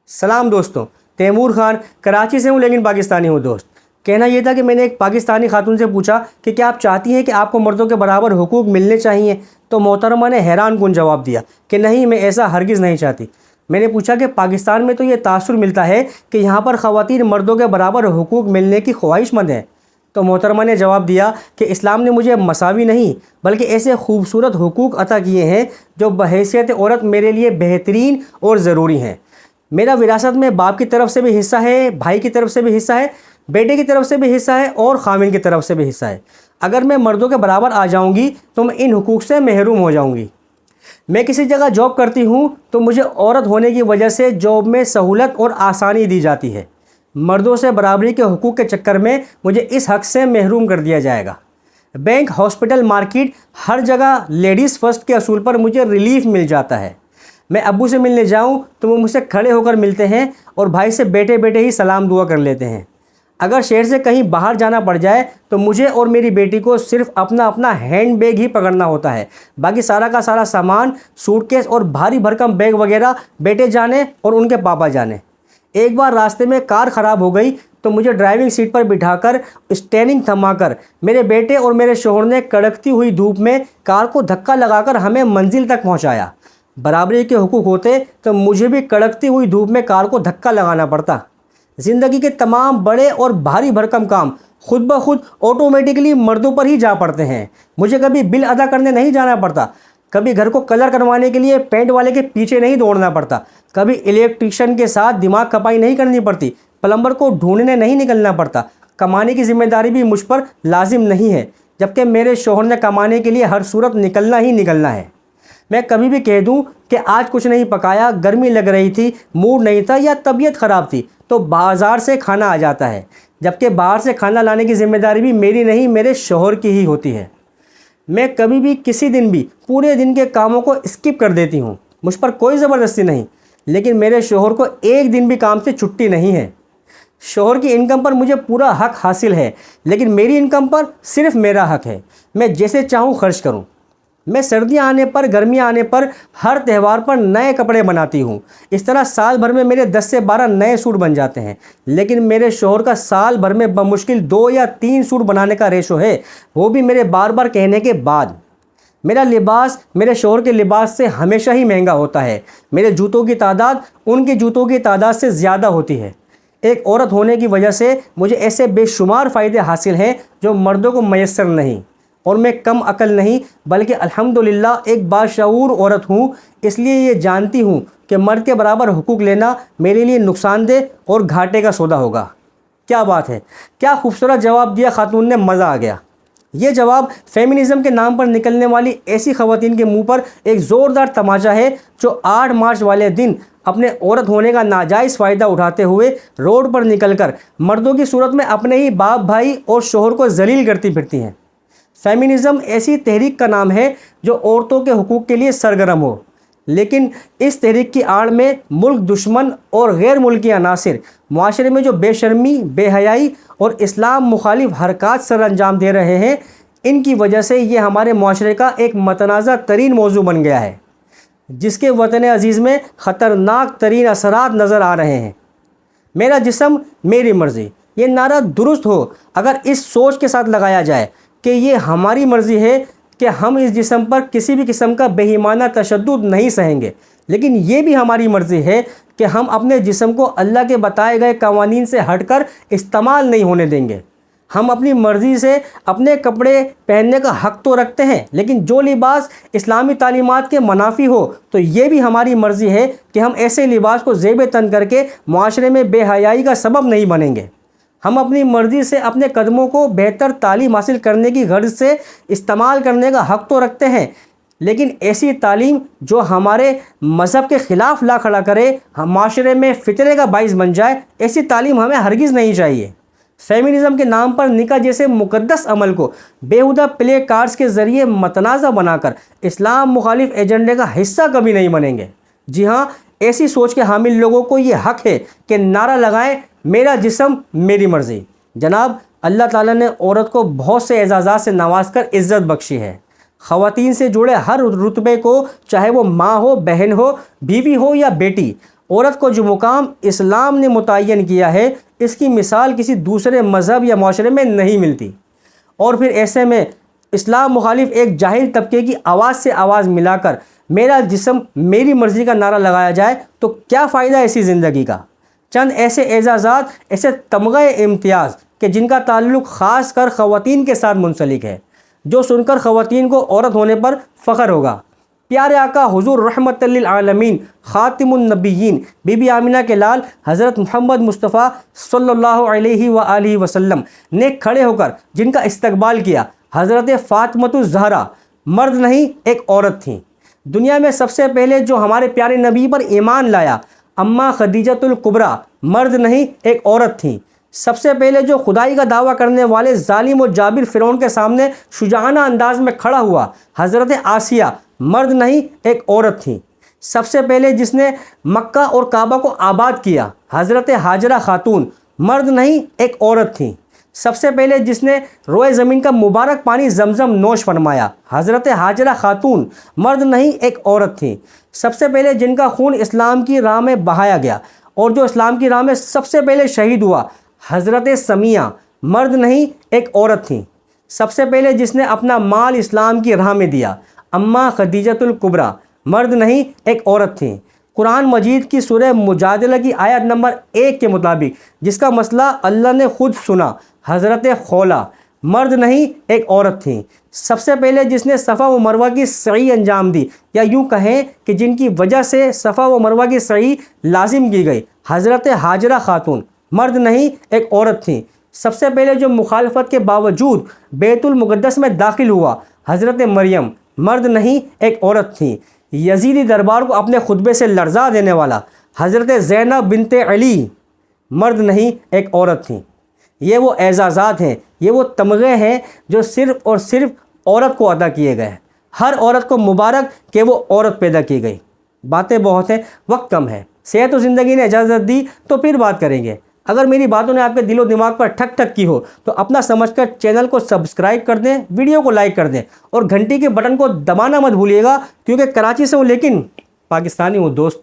सलाम दोस्तों, तैमूर खान कराची से हूँ लेकिन पाकिस्तानी हूँ दोस्त। कहना ये था कि मैंने एक पाकिस्तानी खातून से पूछा कि क्या आप चाहती हैं कि आपको मर्दों के बराबर हुकूक मिलने चाहिए, तो मोहतरमा ने हैरान कुन जवाब दिया कि नहीं, मैं ऐसा हरगिज़ नहीं चाहती। मैंने पूछा कि पाकिस्तान में तो ये तासुर मिलता है कि यहाँ पर ख़वातीन मर्दों के बराबर हुकूक मिलने की ख्वाहिशमंद हैं। तो मोहतरमा ने जवाब दिया कि इस्लाम ने मुझे मसावी नहीं बल्कि ऐसे खूबसूरत हुकूक अता किए हैं जो बहैसियत औरत मेरे लिए बेहतरीन और ज़रूरी हैं। मेरा विरासत में बाप की तरफ से भी हिस्सा है, भाई की तरफ से भी हिस्सा है, बेटे की तरफ से भी हिस्सा है और खामिन की तरफ से भी हिस्सा है। अगर मैं मर्दों के बराबर आ जाऊंगी तो मैं इन हुकूक से महरूम हो जाऊंगी। मैं किसी जगह जॉब करती हूं तो मुझे औरत होने की वजह से जॉब में सहूलत और आसानी दी जाती है। मर्दों से बराबरी के हुकूक के चक्कर में मुझे इस हक़ से महरूम कर दिया जाएगा। बैंक, हॉस्पिटल, मार्केट, हर जगह लेडीज़ फर्स्ट के असूल पर मुझे रिलीफ मिल जाता है। मैं अब्बू से मिलने जाऊं तो वो मुझसे खड़े होकर मिलते हैं और भाई से बेटे बेटे ही सलाम दुआ कर लेते हैं। अगर शहर से कहीं बाहर जाना पड़ जाए तो मुझे और मेरी बेटी को सिर्फ अपना अपना हैंड बैग ही पकड़ना होता है। बाकी सारा का सारा सामान, सूटकेस और भारी भरकम बैग वगैरह बेटे जाने और उनके पापा जाने। एक बार रास्ते में कार ख़राब हो गई तो मुझे ड्राइविंग सीट पर बिठाकर स्टेयरिंग थमाकर मेरे बेटे और मेरे शोहर ने कड़कती हुई धूप में कार को धक्का लगाकर हमें मंजिल तक पहुंचाया। बराबरी के हुकूक होते तो मुझे भी कड़कती हुई धूप में कार को धक्का लगाना पड़ता। ज़िंदगी के तमाम बड़े और भारी भरकम काम खुद ब खुद ऑटोमेटिकली मर्दों पर ही जा पड़ते हैं। मुझे कभी बिल अदा करने नहीं जाना पड़ता, कभी घर को कलर करवाने के लिए पेंट वाले के पीछे नहीं दौड़ना पड़ता, कभी इलेक्ट्रिशियन के साथ दिमाग खपाई नहीं करनी पड़ती, प्लम्बर को ढूंढने नहीं निकलना पड़ता। कमाने की जिम्मेदारी भी मुझ पर लाजिम नहीं है, जबकि मेरे शोहर ने कमाने के लिए हर सूरत निकलना ही निकलना है। मैं कभी भी कह दूं कि आज कुछ नहीं पकाया, गर्मी लग रही थी, मूड नहीं था या तबीयत ख़राब थी, तो बाज़ार से खाना आ जाता है, जबकि बाहर से खाना लाने की ज़िम्मेदारी भी मेरी नहीं, मेरे शोहर की ही होती है। मैं कभी भी किसी दिन भी पूरे दिन के कामों को स्किप कर देती हूँ। मुझ पर कोई ज़बरदस्ती नहीं, लेकिन मेरे शोहर को एक दिन भी काम से छुट्टी नहीं है। शोहर की इनकम पर मुझे पूरा हक़ हासिल है, लेकिन मेरी इनकम पर सिर्फ मेरा हक़ है। मैं जैसे चाहूँ खर्च करूँ। मैं सर्दियाँ आने पर, गर्मियाँ आने पर, हर त्यौहार पर नए कपड़े बनाती हूँ। इस तरह साल भर में मेरे 10 से 12 नए सूट बन जाते हैं, लेकिन मेरे शोहर का साल भर में बमुश्किल 2 या 3 सूट बनाने का रेशो है, वो भी मेरे बार बार कहने के बाद। मेरा लिबास मेरे शोहर के लिबास से हमेशा ही महंगा होता है। मेरे जूतों की तादाद उनके जूतों की तादाद से ज़्यादा होती है। एक औरत होने की वजह से मुझे ऐसे बेशुमार फ़ायदे हासिल हैं जो मर्दों को मैसर नहीं। और मैं कम अकल नहीं बल्कि अल्हम्दुलिल्लाह एक बाशऊर औरत हूँ, इसलिए ये जानती हूँ कि मर्द के बराबर हुकूक लेना मेरे लिए नुकसानदेह और घाटे का सौदा होगा। क्या बात है, क्या खूबसूरत जवाब दिया खातून ने, मज़ा आ गया। ये जवाब फेमिनिज़म के नाम पर निकलने वाली ऐसी ख़वातीन के मुंह पर एक ज़ोरदार तमाचा है जो 8 मार्च वाले दिन अपने औरत होने का नाजायज़ फ़ायदा उठाते हुए रोड पर निकलकर मर्दों की सूरत में अपने ही बाप, भाई और शोहर को जलील करती फिरती हैं। फेमिनिज़म ऐसी तहरीक का नाम है जो औरतों के हुकूक के लिए सरगर्म हो, लेकिन इस तहरीक की आड़ में मुल्क दुश्मन और गैर मुल्की अनासिर मुआशरे में जो बेशर्मी, बेहयाई और इस्लाम मुखालिफ हरकत सर अंजाम दे रहे हैं, इनकी वजह से ये हमारे मुआशरे का एक मतनाज़ा तरीन मौजू बन गया है, जिसके वतन अज़ीज़ में ख़तरनाक तरीन असरात नज़र आ रहे हैं। मेरा जिस्म मेरी मर्ज़ी, ये नारा दुरुस्त हो अगर इस सोच के साथ लगाया जाए कि ये हमारी मर्ज़ी है कि हम इस जिस्म पर किसी भी किस्म का बेईमाना तशद्दुद नहीं सहेंगे, लेकिन ये भी हमारी मर्ज़ी है कि हम अपने जिस्म को अल्लाह के बताए गए कवानीन से हटकर इस्तेमाल नहीं होने देंगे। हम अपनी मर्ज़ी से अपने कपड़े पहनने का हक़ तो रखते हैं, लेकिन जो लिबास इस्लामी तालीमात के मुनाफी हो तो ये भी हमारी मर्ज़ी है कि हम ऐसे लिबास को ज़ेब तन करके मुआशरे में बेहयाई का सबब नहीं बनेंगे। हम अपनी मर्ज़ी से अपने कदमों को बेहतर तालीम हासिल करने की गर्ज से इस्तेमाल करने का हक़ तो रखते हैं, लेकिन ऐसी तालीम जो हमारे मज़हब के ख़िलाफ़ ला खड़ा करे, हम माशरे में फ़ितरे का बाइस बन जाए, ऐसी तालीम हमें हरगिज़ नहीं चाहिए। फेमिनिज़म के नाम पर निकाह जैसे मुक़द्दस अमल को बेहुदा प्ले कार्ड्स के ज़रिए मतनाज़ा बनाकर इस्लाम मुखालिफ एजेंडे का हिस्सा कभी नहीं बनेंगे। जी हाँ, ऐसी सोच के हामिल लोगों को ये हक़ है कि नारा लगाएं, मेरा जिस्म मेरी मर्ज़ी। जनाब, अल्लाह ताला ने औरत को बहुत से एजाज़ात से नवाज कर इज़्ज़त बख्शी है। ख़वातीन से जुड़े हर रुतबे को, चाहे वो माँ हो, बहन हो, बीवी हो या बेटी, عورت کو جو مقام اسلام نے متعین کیا ہے اس کی مثال کسی دوسرے مذہب یا معاشرے میں نہیں ملتی۔ اور پھر ایسے میں اسلام مخالف ایک جاہل طبقے کی آواز سے آواز ملا کر میرا جسم میری مرضی کا نعرہ لگایا جائے تو کیا فائدہ ایسی زندگی کا؟ چند ایسے اعزازات، ایسے تمغے امتیاز کہ جن کا تعلق خاص کر خواتین کے ساتھ منسلک ہے، جو سن کر خواتین کو عورت ہونے پر فخر ہوگا۔ پیارے آقا حضور رحمت للعالمین خاتم النبیین بی بی آمینہ کے لال حضرت محمد مصطفیٰ صلی اللہ علیہ وآلہ وسلم نے کھڑے ہو کر جن کا استقبال کیا، حضرت فاطمۃ الزہرا مرد نہیں ایک عورت تھیں۔ دنیا میں سب سے پہلے جو ہمارے پیارے نبی پر ایمان لایا اماں خدیجۃ الکبریٰ مرد نہیں ایک عورت تھیں۔ سب سے پہلے جو خدائی کا دعویٰ کرنے والے ظالم و جابر فرعون کے سامنے شجاعانہ انداز میں کھڑا ہوا حضرت آسیہ مرد نہیں ایک عورت تھیں۔ سب سے پہلے جس نے مکہ اور کعبہ کو آباد کیا حضرت ہاجرہ خاتون مرد نہیں ایک عورت تھیں۔ سب سے پہلے جس نے روئے زمین کا مبارک پانی زمزم نوش فرمایا حضرت ہاجرہ خاتون مرد نہیں ایک عورت تھیں۔ سب سے پہلے جن کا خون اسلام کی راہ میں بہایا گیا اور جو اسلام کی راہ میں سب سے پہلے شہید ہوا حضرت سمیہ مرد نہیں ایک عورت تھیں۔ سب سے پہلے جس نے اپنا مال اسلام کی راہ میں دیا اماں خدیجۃ الکبریٰ مرد نہیں ایک عورت تھیں۔ قرآن مجید کی سورہ مجادلہ کی آیت نمبر 1 کے مطابق جس کا مسئلہ اللہ نے خود سنا حضرت خولہ مرد نہیں ایک عورت تھیں۔ سب سے پہلے جس نے صفا و مروہ کی سعی انجام دی، یا یوں کہیں کہ جن کی وجہ سے صفا و مروہ کی سعی لازم کی گئی حضرت ہاجرہ خاتون مرد نہیں ایک عورت تھیں۔ سب سے پہلے جو مخالفت کے باوجود بیت المقدس میں داخل ہوا حضرت مریم مرد نہیں ایک عورت تھیں۔ یزیدی دربار کو اپنے خطبے سے لرزا دینے والا حضرت زینب بنت علی مرد نہیں ایک عورت تھیں۔ یہ وہ اعزازات ہیں، یہ وہ تمغے ہیں جو صرف اور صرف عورت کو عطا کیے گئے۔ ہر عورت کو مبارک کہ وہ عورت پیدا کی گئی۔ باتیں بہت ہیں، وقت کم ہے، صحت و زندگی نے اجازت دی تو پھر بات کریں گے۔ اگر میری باتوں نے آپ کے دل و دماغ پر ٹھک ٹھک کی ہو تو اپنا سمجھ کر چینل کو سبسکرائب کر دیں، ویڈیو کو لائک کر دیں اور گھنٹی کے بٹن کو دبانا مت بھولیے گا، کیونکہ کراچی سے ہوں لیکن پاکستانی ہوں دوست۔